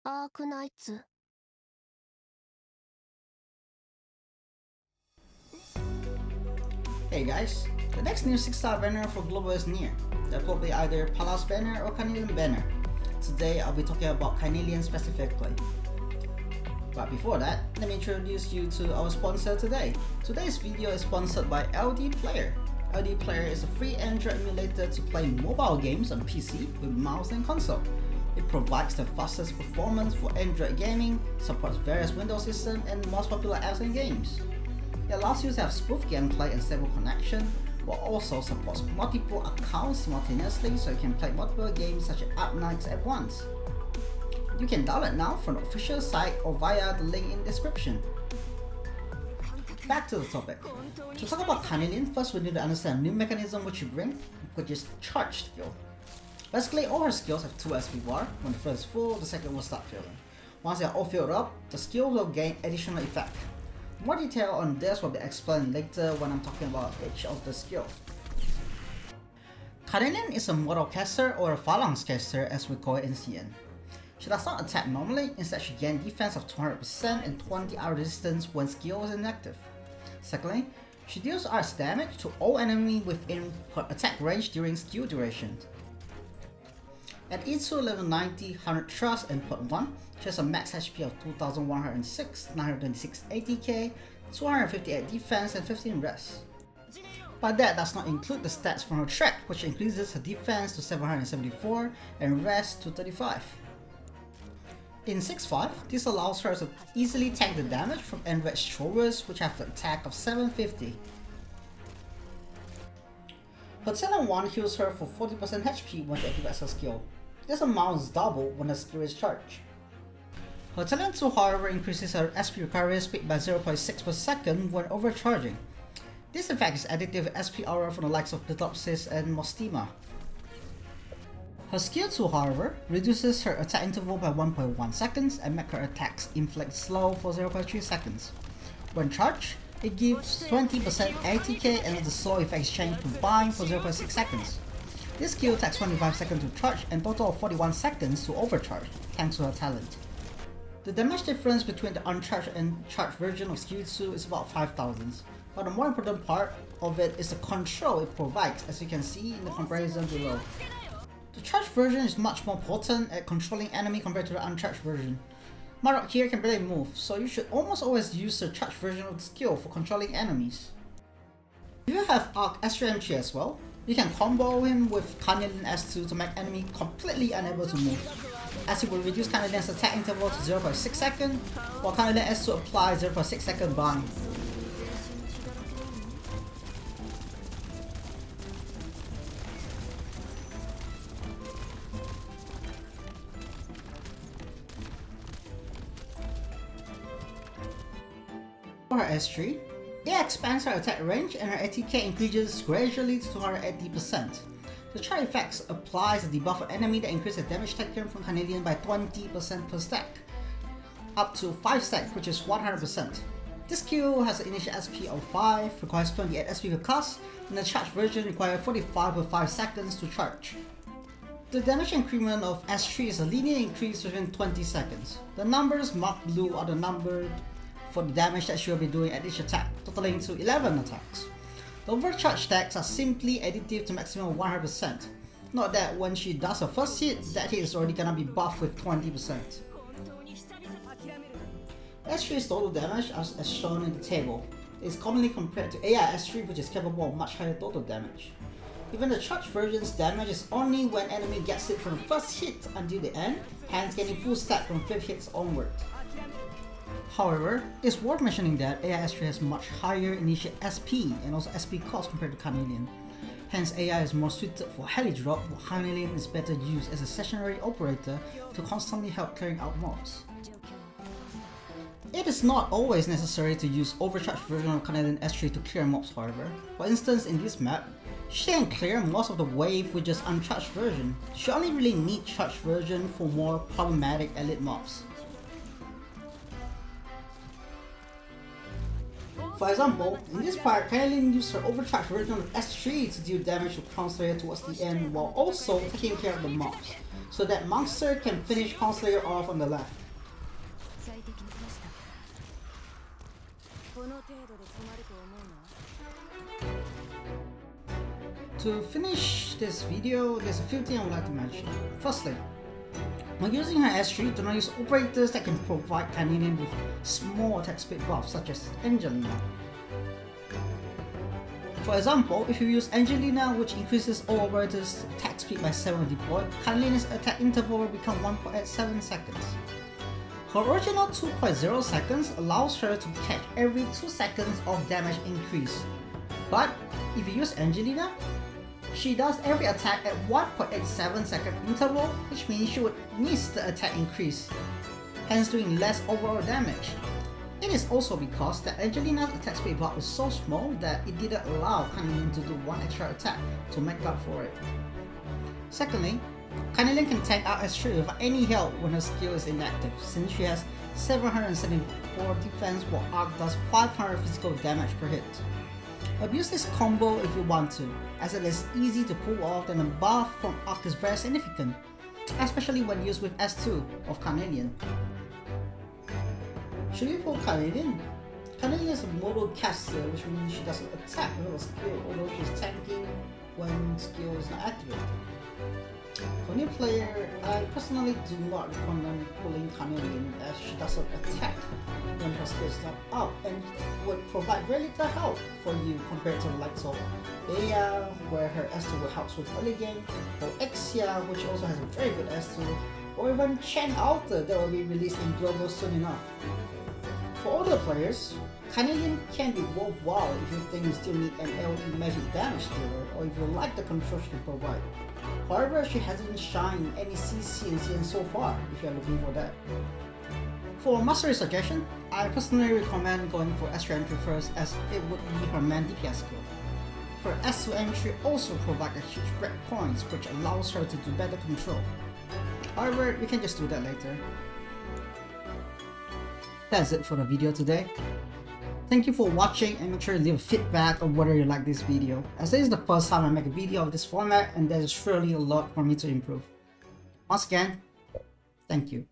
Arknights. Hey guys, the next new 6-star banner for Global is near. They'll probably either Phalanx banner or Carnelian banner. Today I'll be talking about Carnelian specifically. But before that, let me introduce you to our sponsor today. Today's video is sponsored by LDPlayer. LDPlayer is a free Android emulator to play mobile games on PC with mouse and console. It provides the fastest performance for Android gaming, supports various Windows systems and most popular apps and games. It allows you to have smooth gameplay and stable connection, while also supports multiple accounts simultaneously so you can play multiple games such as Arknights at once. You can download now from the official site or via the link in the description. Back to the topic. To talk about Carnelian, first we need to understand a new mechanism which you bring, which is charge skill. Basically, all her skills have 2 SP bar. When the first is full, the second will start filling. Once they are all filled up, the skill will gain additional effect. More detail on this will be explained later when I'm talking about each of the skill. Carnelian is a mortal caster or a Phalanx caster as we call it in CN. She does not attack normally, instead she gains defense of 200% and 20 hour resistance when skill is inactive. Secondly, she deals ice damage to all enemies within her attack range during skill duration. At E2 level 90, 100 Trust and Port 1, she has a max HP of 2106, 926 ATK, 258 defense and 15 rest. But that does not include the stats from her track, which increases her defense to 774 and rest to 35. In 6.5, this allows her to easily tank the damage from enraged throwers which have an attack of 750. Her talent 1 heals her for 40% HP when she activates her skill. This amount is double when the skill is charged. Her talent 2 however increases her SP recovery speed by 0.6 per second when overcharging. This effect is additive with SP aura from the likes of Plutopsis and Mostima. Her skill 2 however reduces her attack interval by 1.1 seconds and makes her attacks inflict slow for 0.3 seconds. When charged, it gives 20% ATK and the slow effect exchange to bind for 0.6 seconds. This skill takes 25 seconds to charge and total of 41 seconds to overcharge, thanks to her talent. The damage difference between the uncharged and charged version of skill 2 is about 5000, but the more important part of it is the control it provides, as you can see in the comparison below. The charged version is much more potent at controlling enemy compared to the uncharged version. Marok here can barely move, so you should almost always use the charged version of the skill for controlling enemies. If you have Arc S3M3 as well, you can combo him with Carnelian S2 to make enemy completely unable to move, as it will reduce Carnelian's attack interval to 0.6 seconds, while Carnelian S2 applies 0.6 second bind. For her S3, it expands her attack range and her ATK increases gradually to 280%. The charge effects applies a debuff on enemy that increases damage taken from Carnelian by 20% per stack, up to 5 stacks, which is 100%. This skill has an initial SP of 5, requires 28 SP per cast, and the charged version requires 45 per 5 seconds to charge. The damage increment of S3 is a linear increase within 20 seconds. The numbers marked blue are the number for the damage that she will be doing at each attack, totaling to 11 attacks. The overcharged stacks are simply additive to maximum 100%. Note that when she does her first hit, that hit is already gonna be buffed with 20%. S3's total damage as shown in the table is commonly compared to AI S3, which is capable of much higher total damage. Even the charged version's damage is only when enemy gets it from the first hit until the end, hence getting full stack from 5th hits onward. However, it's worth mentioning that AI S3 has much higher initial SP and also SP cost compared to Carnelian. Hence AI is more suited for heli drop, while Carnelian is better used as a stationary operator to constantly help clearing out mobs. It is not always necessary to use overcharged version of Carnelian S3 to clear mobs however. For instance, in this map, she can clear most of the wave with just uncharged version. She only really needs charged version for more problematic elite mobs. For example, in this part, Carnelian used her overcharged version of S3 to deal damage to Crown Slayer towards the end while also taking care of the mobs. so that monster can finish Conslayer off on the left. To finish this video, there's a few things I would like to mention. Firstly, when using her S3, do not use operators that can provide Carnelian with small attack speed buffs such as Angelina. For example, if you use Angelina, which increases all operators' attack speed by 7 when deployed, Carnelian's attack interval will become 1.87 seconds. Her original 2.0 seconds allows her to catch every 2 seconds of damage increase. But if you use Angelina, she does every attack at 1.87 second interval, which means she would miss the attack increase, hence doing less overall damage. It is also because that Angelina's attack speed bar is so small that it didn't allow Carnelian to do one extra attack to make up for it. Secondly, Carnelian can tank out S3 without any help when her skill is inactive, since she has 774 defense while Arc does 500 physical damage per hit. Abuse this combo if you want to, as it is easy to pull off and the buff from Arc is very significant, especially when used with S2 of Carnelian. Should you pull Carnelian? Carnelian is a modal caster, which means she doesn't attack with her skill, although she's tanking when skill is not activated. For new player, I personally do not recommend pulling Carnelian as she doesn't attack when her skill is not up and would provide very little help for you compared to the likes of Aya, where her S2 will help with early game, or Exia, which also has a very good S2, or even Chen Alter that will be released in Global soon enough. For older players, Carnelian can be worthwhile if you think you still need an LE magic damage dealer, or if you like the control she can provide. However, she hasn't shined any CC and CN so far if you are looking for that. For mastery suggestion, I personally recommend going for S3 entry first, as it would be her main DPS skill. Her S2 entry also provides a huge break points, which allows her to do better control. However, you can just do that later. That's it for the video today. Thank you for watching, and make sure to leave feedback on whether you like this video, as this is the first time I make a video of this format and there is surely a lot for me to improve. Once again, thank you.